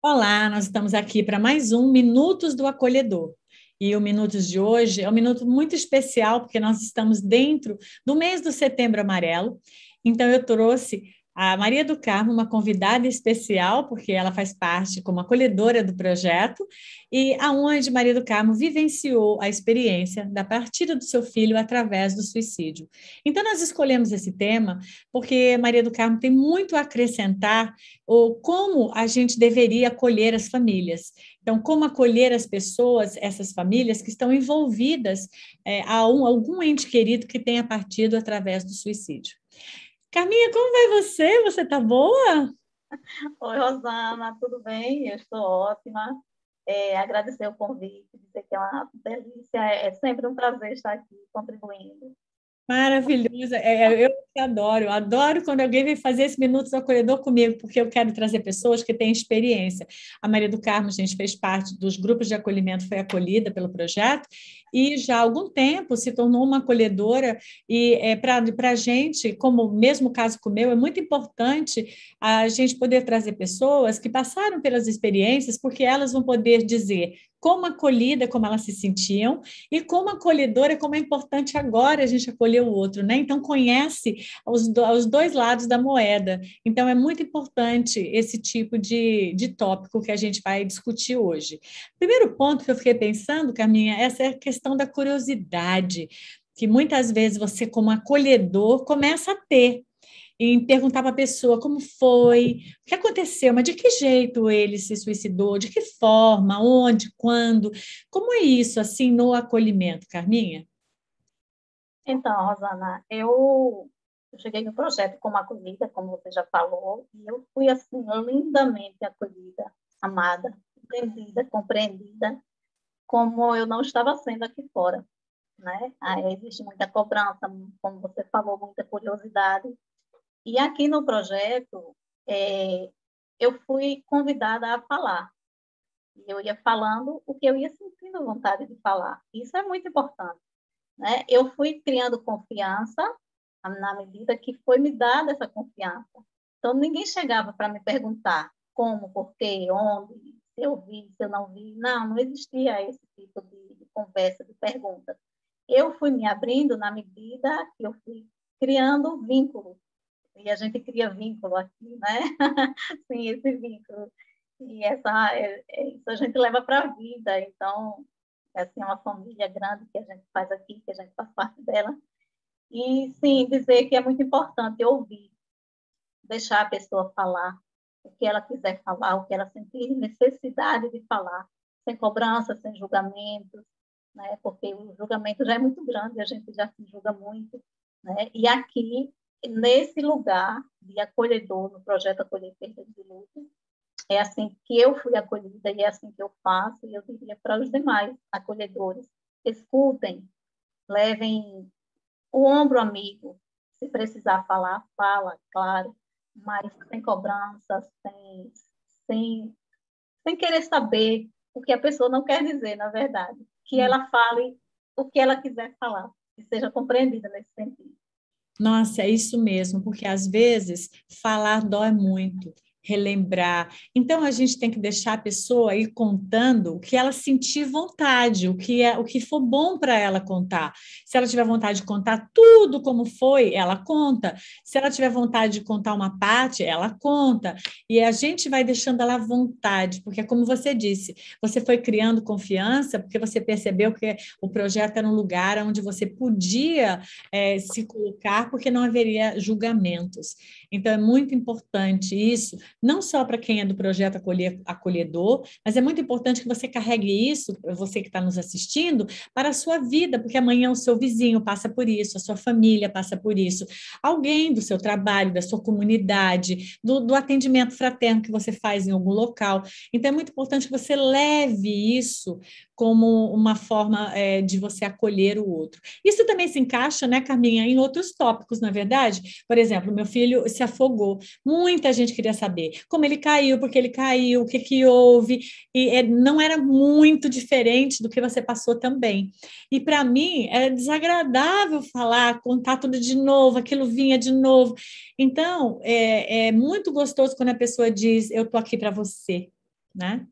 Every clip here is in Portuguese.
Olá, nós estamos aqui para mais um Minutos do Acolhedor. E o Minutos de hoje é um minuto muito especial, porque nós estamos dentro do mês do Setembro Amarelo. Então, eu trouxe a Maria do Carmo, uma convidada especial, porque ela faz parte como acolhedora do projeto, e aonde Maria do Carmo vivenciou a experiência da partida do seu filho através do suicídio. Então, nós escolhemos esse tema porque Maria do Carmo tem muito a acrescentar ou como a gente deveria acolher as famílias. Então, como acolher as pessoas, essas famílias que estão envolvidas algum ente querido que tenha partido através do suicídio. Carminha, como vai você? Você está boa? Oi, Rosana, tudo bem? Eu estou ótima. Agradecer o convite, dizer que é uma delícia, é sempre um prazer estar aqui contribuindo. Maravilhosa. Eu que adoro, eu adoro quando alguém vem fazer esse Minutos do Acolhedor comigo, porque eu quero trazer pessoas que têm experiência. A Maria do Carmo, gente, fez parte dos grupos de acolhimento, foi acolhida pelo projeto, e já há algum tempo se tornou uma acolhedora, e para a gente, como o mesmo caso com o meu, é muito importante a gente poder trazer pessoas que passaram pelas experiências, porque elas vão poder dizer como acolhida, como elas se sentiam, e como acolhedora, como é importante agora a gente acolher o outro, né? Então, conhece os dois lados da moeda. Então, é muito importante esse tipo de tópico que a gente vai discutir hoje. Primeiro ponto que eu fiquei pensando, Carminha, essa é a questão da curiosidade, que muitas vezes você, como acolhedor, começa a ter em perguntar para a pessoa como foi, o que aconteceu, mas de que jeito ele se suicidou, de que forma, onde, quando, como é isso, assim, no acolhimento, Carminha? Então, Rosana, eu cheguei no projeto como acolhida, como você já falou, e eu fui, assim, lindamente acolhida, amada, entendida, compreendida, como eu não estava sendo aqui fora, né? Aí existe muita cobrança, como você falou, muita curiosidade. E aqui no projeto, é, eu fui convidada a falar. E eu ia falando o que eu ia sentindo vontade de falar. Isso é muito importante, né? Eu fui criando confiança na medida que foi me dada essa confiança. Então, ninguém chegava para me perguntar como, por quê, onde, se eu vi, se eu não vi. Não, não existia esse tipo de conversa, de pergunta. Eu fui me abrindo na medida que eu fui criando vínculos. E a gente cria vínculo aqui, né? Sim, esse vínculo. E isso a gente leva para a vida. Então, assim, é uma família grande que a gente faz aqui, que a gente faz parte dela. E, sim, dizer que é muito importante ouvir, deixar a pessoa falar o que ela quiser falar, o que ela sentir necessidade de falar, sem cobrança, sem julgamento, né? Porque o julgamento já é muito grande, a gente já se julga muito, né? E aqui, nesse lugar de acolhedor, no projeto Acolher Perdas de Luto, é assim que eu fui acolhida e é assim que eu faço, e eu diria para os demais acolhedores: escutem, levem o ombro amigo. Se precisar falar, fala, claro, mas sem cobrança, sem, sem querer saber o que a pessoa não quer dizer, na verdade. Que ela fale o que ela quiser falar, que seja compreendida nesse sentido. Nossa, é isso mesmo, porque às vezes falar dói muito, relembrar. Então a gente tem que deixar a pessoa ir contando o que ela sentir vontade, o que for bom para ela contar. Se ela tiver vontade de contar tudo como foi, ela conta. Se ela tiver vontade de contar uma parte, ela conta. E a gente vai deixando ela à vontade, porque como você disse, você foi criando confiança, porque você percebeu que o projeto era um lugar onde você podia se colocar, porque não haveria julgamentos. Então, é muito importante isso, não só para quem é do projeto acolhedor, mas é muito importante que você carregue isso, você que está nos assistindo, para a sua vida, porque amanhã o seu vizinho passa por isso, a sua família passa por isso, alguém do seu trabalho, da sua comunidade, do atendimento fraterno que você faz em algum local. Então, é muito importante que você leve isso como uma forma de você acolher o outro. Isso também se encaixa, né, Carminha, em outros tópicos, na verdade. Por exemplo, meu filho se afogou. Muita gente queria saber como ele caiu, porque ele caiu, o que que houve, e não era muito diferente do que você passou também. E para mim era desagradável falar, contar tudo de novo, aquilo vinha de novo. Então, é muito gostoso quando a pessoa diz: eu tô aqui para você. né?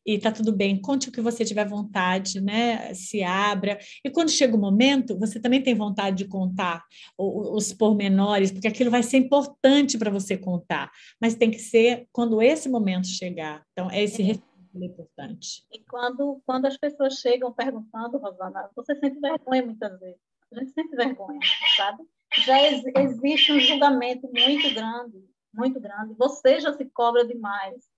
E tá tudo bem, conte o que você tiver vontade, né? Se abra. E quando chega o momento, você também tem vontade de contar os pormenores, porque aquilo vai ser importante para você contar, mas tem que ser quando esse momento chegar. Então, é esse respeito importante. E quando as pessoas chegam perguntando, Rosana, você sente vergonha muitas vezes. A gente sente vergonha, sabe? Já existe um julgamento muito grande, muito grande. Você já se cobra demais.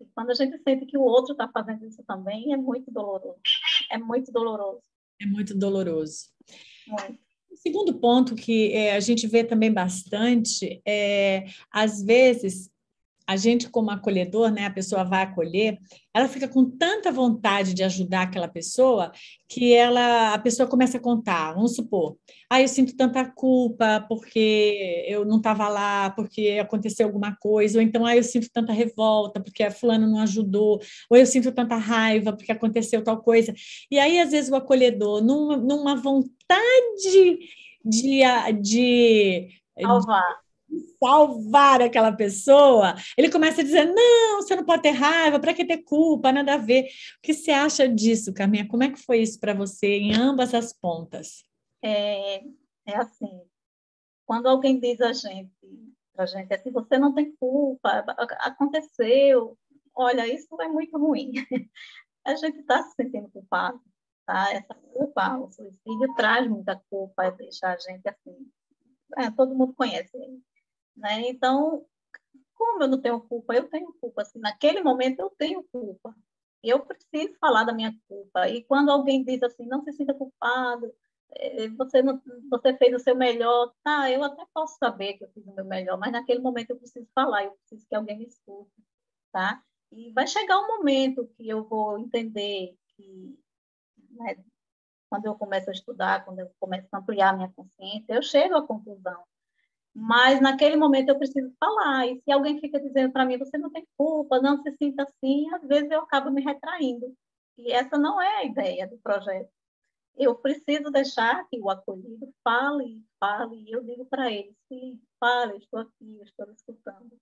E quando a gente sente que o outro está fazendo isso também, é muito doloroso. É muito doloroso. É muito doloroso. Muito. O segundo ponto que a gente vê também bastante é, às vezes, a gente como acolhedor, né, a pessoa vai acolher, ela fica com tanta vontade de ajudar aquela pessoa que a pessoa começa a contar, vamos supor, eu sinto tanta culpa porque eu não estava lá, porque aconteceu alguma coisa, ou então, eu sinto tanta revolta porque a fulana não ajudou, ou eu sinto tanta raiva porque aconteceu tal coisa. E aí, às vezes, o acolhedor, numa vontade de Salvar. salvar aquela pessoa, ele começa a dizer: não, você não pode ter raiva, para que ter culpa, nada a ver. O que você acha disso, Carminha? Como é que foi isso para você em ambas as pontas? É, é assim, quando alguém diz a gente assim, você não tem culpa, aconteceu, olha, isso é muito ruim. A gente está se sentindo culpado, tá? Essa culpa, o suicídio traz muita culpa, deixa a gente assim, todo mundo conhece ele, né? Então, como eu não tenho culpa? Eu tenho culpa, assim, naquele momento eu tenho culpa. Eu preciso falar da minha culpa. E quando alguém diz assim, não se sinta culpado, você, não, você fez o seu melhor, tá, eu até posso saber que eu fiz o meu melhor, mas naquele momento eu preciso falar, eu preciso que alguém me escute, tá? E vai chegar um momento que eu vou entender que, né, quando eu começo a estudar, quando eu começo a ampliar minha consciência, eu chego à conclusão. Mas naquele momento eu preciso falar. E se alguém fica dizendo para mim, você não tem culpa, não se sinta assim, às vezes eu acabo me retraindo. E essa não é a ideia do projeto. Eu preciso deixar que o acolhido fale, fale, e eu digo para ele, sim, fale, eu estou aqui, eu estou escutando.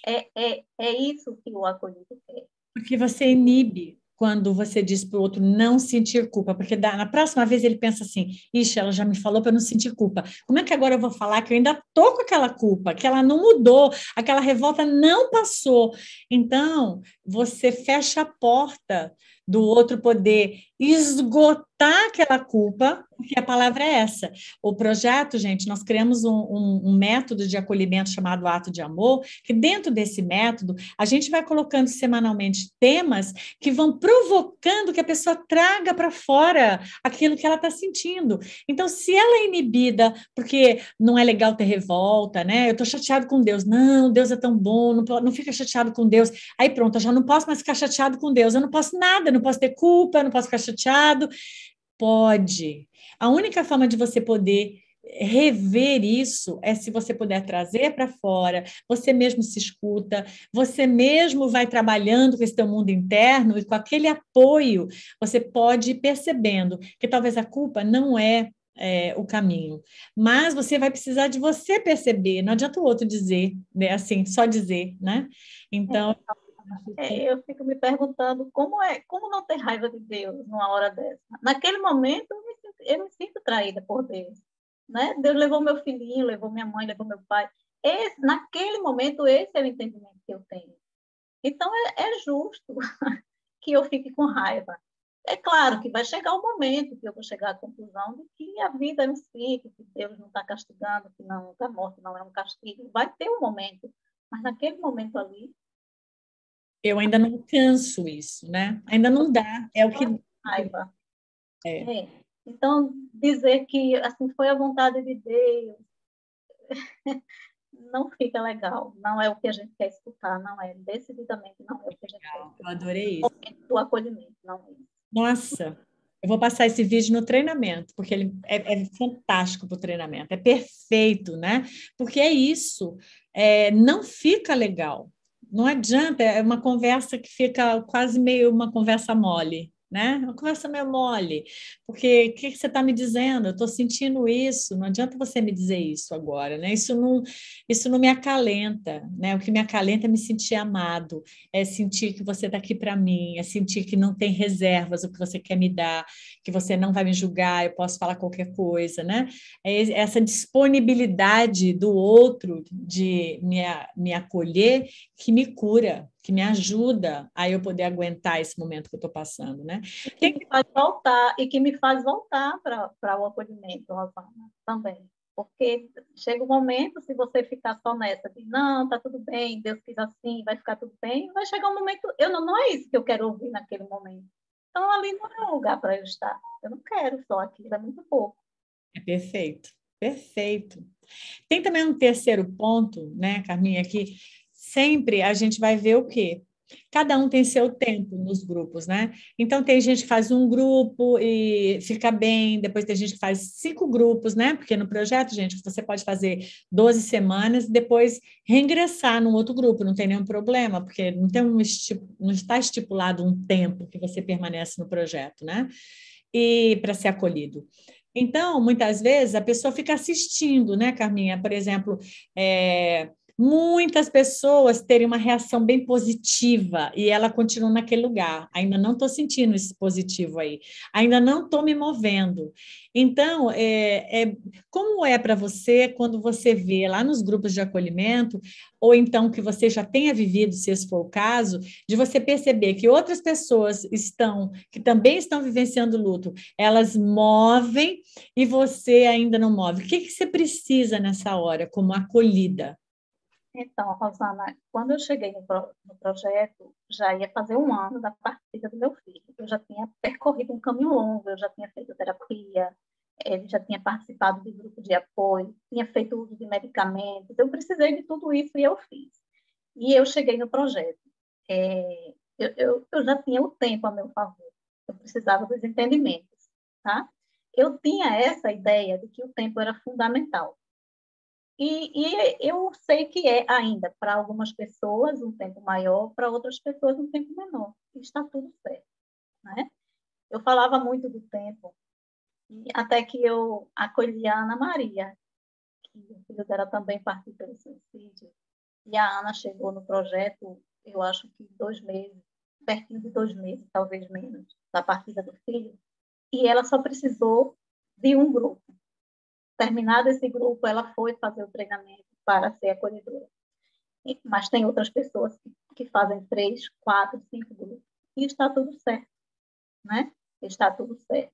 É isso que o acolhido quer. Porque você inibe quando você diz para o outro não sentir culpa, porque na próxima vez ele pensa assim: ixi, ela já me falou para não sentir culpa. Como é que agora eu vou falar que eu ainda estou com aquela culpa, que ela não mudou, aquela revolta não passou? Então, você fecha a porta do outro poder esgotar aquela culpa, porque a palavra é essa. O projeto, gente, nós criamos um método de acolhimento chamado Ato de Amor, que dentro desse método, a gente vai colocando semanalmente temas que vão provocando que a pessoa traga para fora aquilo que ela está sentindo. Então, se ela é inibida, porque não é legal ter revolta, né? Eu estou chateado com Deus. Não, Deus é tão bom, não fica chateado com Deus. Aí pronto, eu já não posso mais ficar chateado com Deus. Eu não posso nada, eu não posso ter culpa, eu não posso ficar chateado. Pode. A única forma de você poder rever isso é se você puder trazer para fora, você mesmo se escuta, você mesmo vai trabalhando com esse teu mundo interno e com aquele apoio, você pode ir percebendo que talvez a culpa não é o caminho, mas você vai precisar de você perceber, não adianta o outro dizer, né, assim, só dizer, né? Então, Eu fico me perguntando como não ter raiva de Deus numa hora dessa. Naquele momento, eu me sinto traída por Deus. Né? Deus levou meu filhinho, levou minha mãe, levou meu pai. Naquele momento, esse é o entendimento que eu tenho. Então, é justo que eu fique com raiva. É claro que vai chegar o momento que eu vou chegar à conclusão de que a vida é um ciclo, que Deus não está castigando, que não, a morte não é um castigo. Vai ter um momento, mas naquele momento ali, eu ainda não canso isso, né? Ainda não dá, é o que raiva. é. Então, dizer que assim foi a vontade de Deus não fica legal. Não é o que a gente quer escutar, não é. Decididamente não é o que a gente quer Eu escutar. adorei isso. Do acolhimento, não é isso. Nossa, eu vou passar esse vídeo no treinamento, porque ele é fantástico para o treinamento, é perfeito, né? Porque é isso, não fica legal. Não adianta, é uma conversa que fica quase meio uma conversa mole, né? Uma conversa meio mole, porque o que você está me dizendo? Eu estou sentindo isso, não adianta você me dizer isso agora, né? Isso não me acalenta, né? O que me acalenta é me sentir amado, é sentir que você está aqui para mim, é sentir que não tem reservas o que você quer me dar, que você não vai me julgar, eu posso falar qualquer coisa, né? É essa disponibilidade do outro de me acolher que me cura, que me ajuda a eu poder aguentar esse momento que eu estou passando, né? E que me faz voltar, para o acolhimento, Rosana, também. Porque chega um momento, se você ficar só nessa de não, tá tudo bem, Deus quis assim, vai ficar tudo bem, vai chegar um momento, não é isso que eu quero ouvir naquele momento. Então, ali não é um lugar para eu estar. Eu não quero só aquilo, é muito pouco. É perfeito, perfeito. Tem também um terceiro ponto, né, Carminha, que sempre a gente vai ver o quê? Cada um tem seu tempo nos grupos, né? Então, tem gente que faz um grupo e fica bem, depois tem gente que faz 5 grupos, né? Porque no projeto, gente, você pode fazer 12 semanas e depois reingressar num outro grupo, não tem nenhum problema, porque não está estipulado um tempo que você permanece no projeto, né? E para ser acolhido. Então, muitas vezes, a pessoa fica assistindo, né, Carminha? Por exemplo, muitas pessoas terem uma reação bem positiva e ela continua naquele lugar. Ainda não estou sentindo esse positivo aí, ainda não estou me movendo. Então, como é para você quando você vê lá nos grupos de acolhimento, ou então que você já tenha vivido, se esse for o caso, de você perceber que outras pessoas que também estão vivenciando luto, elas movem e você ainda não move. O que você precisa nessa hora como acolhida? Então, Rosana, quando eu cheguei no projeto, já ia fazer um ano da partida do meu filho. Eu já tinha percorrido um caminho longo, eu já tinha feito terapia, ele já tinha participado de grupo de apoio, tinha feito uso de medicamentos. Eu precisei de tudo isso e eu fiz. E eu cheguei no projeto. Eu já tinha o tempo a meu favor. Eu precisava dos entendimentos, tá? Eu tinha essa ideia de que o tempo era fundamental. E eu sei que é ainda, para algumas pessoas, um tempo maior, para outras pessoas, um tempo menor. E está tudo certo, né? Eu falava muito do tempo, e até que eu acolhi a Ana Maria, que o filho dela também partiu pelo suicídio. E a Ana chegou no projeto, eu acho que 2 meses, pertinho de 2 meses, talvez menos, da partida do filho. E ela só precisou de um grupo. Terminado esse grupo, ela foi fazer o treinamento para ser acolhedora. Mas tem outras pessoas que fazem 3, 4, 5 grupos. E está tudo certo, né? Está tudo certo.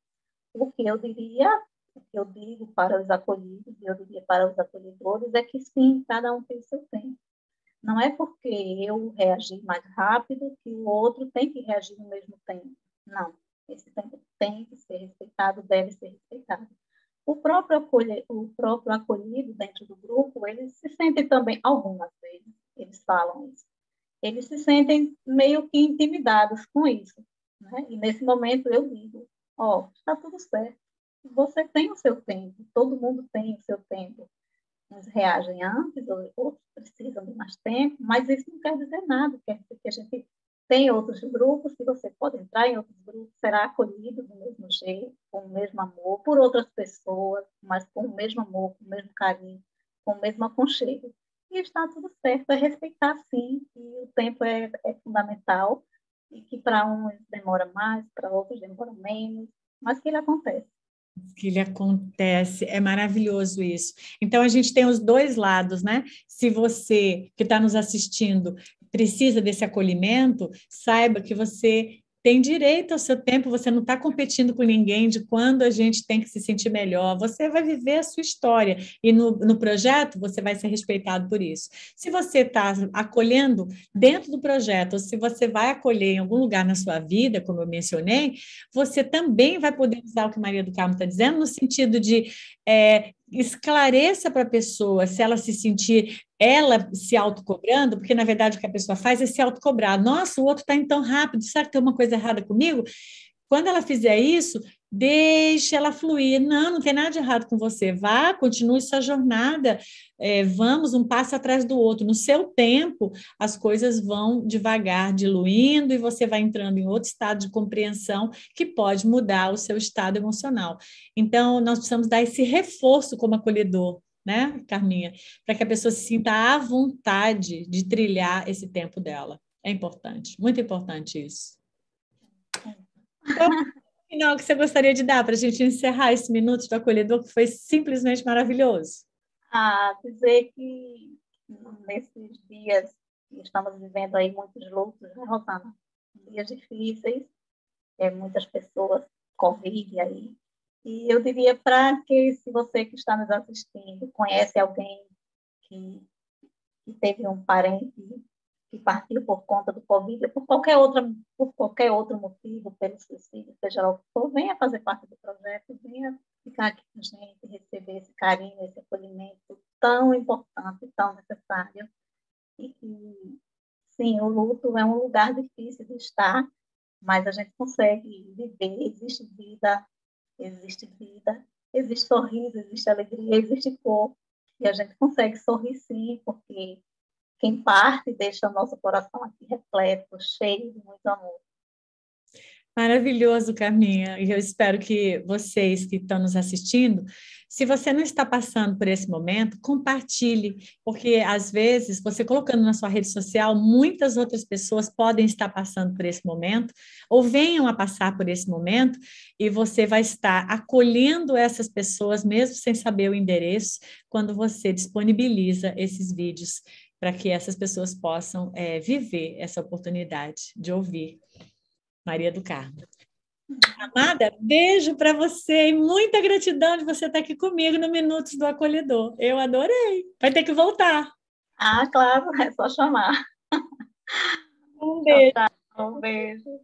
O que eu diria, o que eu digo para os acolhidos, e eu diria para os acolhedores, é que sim, cada um tem o seu tempo. Não é porque eu reagi mais rápido que o outro tem que reagir no mesmo tempo. Não. Esse tempo tem que ser respeitado, deve ser respeitado. O próprio acolhido dentro do grupo, eles se sentem também, algumas vezes, eles falam isso, eles se sentem meio que intimidados com isso, né? E nesse momento eu digo, está tudo certo, você tem o seu tempo, todo mundo tem o seu tempo. Uns reagem antes, outros precisam de mais tempo, mas isso não quer dizer nada, quer dizer que a gente tem outros grupos que você pode entrar em outros grupos, será acolhido do mesmo jeito, com o mesmo amor, por outras pessoas, mas com o mesmo amor, com o mesmo carinho, com o mesmo aconchego. E está tudo certo, é respeitar sim, e o tempo é fundamental, e que para uns demora mais, para outros demora menos, mas que ele acontece. Que ele acontece, é maravilhoso isso. Então, a gente tem os dois lados, né? Se você que está nos assistindo precisa desse acolhimento, saiba que você tem direito ao seu tempo, você não está competindo com ninguém de quando a gente tem que se sentir melhor, você vai viver a sua história e no projeto você vai ser respeitado por isso. Se você está acolhendo dentro do projeto, ou se você vai acolher em algum lugar na sua vida, como eu mencionei, você também vai poder usar o que Maria do Carmo está dizendo, no sentido de esclareça para a pessoa se ela se sentir ela se autocobrando, porque na verdade o que a pessoa faz é se autocobrar. Nossa, o outro está indo tão rápido, será que tem uma coisa errada comigo? Quando ela fizer isso, Deixe ela fluir. Não, não tem nada de errado com você. Vá, continue sua jornada. Vamos um passo atrás do outro. No seu tempo, as coisas vão devagar diluindo e você vai entrando em outro estado de compreensão que pode mudar o seu estado emocional. Então, nós precisamos dar esse reforço como acolhedor, né, Carminha? Para que a pessoa se sinta à vontade de trilhar esse tempo dela. É importante, muito importante isso. Então, final que você gostaria de dar para a gente encerrar esse minuto do acolhedor, que foi simplesmente maravilhoso? Dizer que nesses dias que estamos vivendo aí muitos lutos, né, Rosana? Dias difíceis, muitas pessoas, Covid aí. E eu diria para que, se você que está nos assistindo conhece alguém que, que teve um parente que partiu por conta do Covid, ou por qualquer outro motivo, pelo suicídio, seja lá o que for, venha fazer parte do projeto, venha ficar aqui com a gente, receber esse carinho, esse acolhimento tão importante, tão necessário. E que, sim, o luto é um lugar difícil de estar, mas a gente consegue viver, existe vida, existe sorriso, existe alegria, existe cor, e a gente consegue sorrir sim, porque quem parte deixa o nosso coração aqui repleto, cheio de muito amor. Maravilhoso, Carminha. E eu espero que vocês que estão nos assistindo, se você não está passando por esse momento, compartilhe, porque às vezes você colocando na sua rede social, muitas outras pessoas podem estar passando por esse momento, ou venham a passar por esse momento, e você vai estar acolhendo essas pessoas, mesmo sem saber o endereço, quando você disponibiliza esses vídeos para que essas pessoas possam viver essa oportunidade de ouvir Maria do Carmo. Amada, beijo para você e muita gratidão de você estar aqui comigo no Minutos do Acolhedor. Eu adorei. Vai ter que voltar. Claro, é só chamar. Um beijo. Um beijo.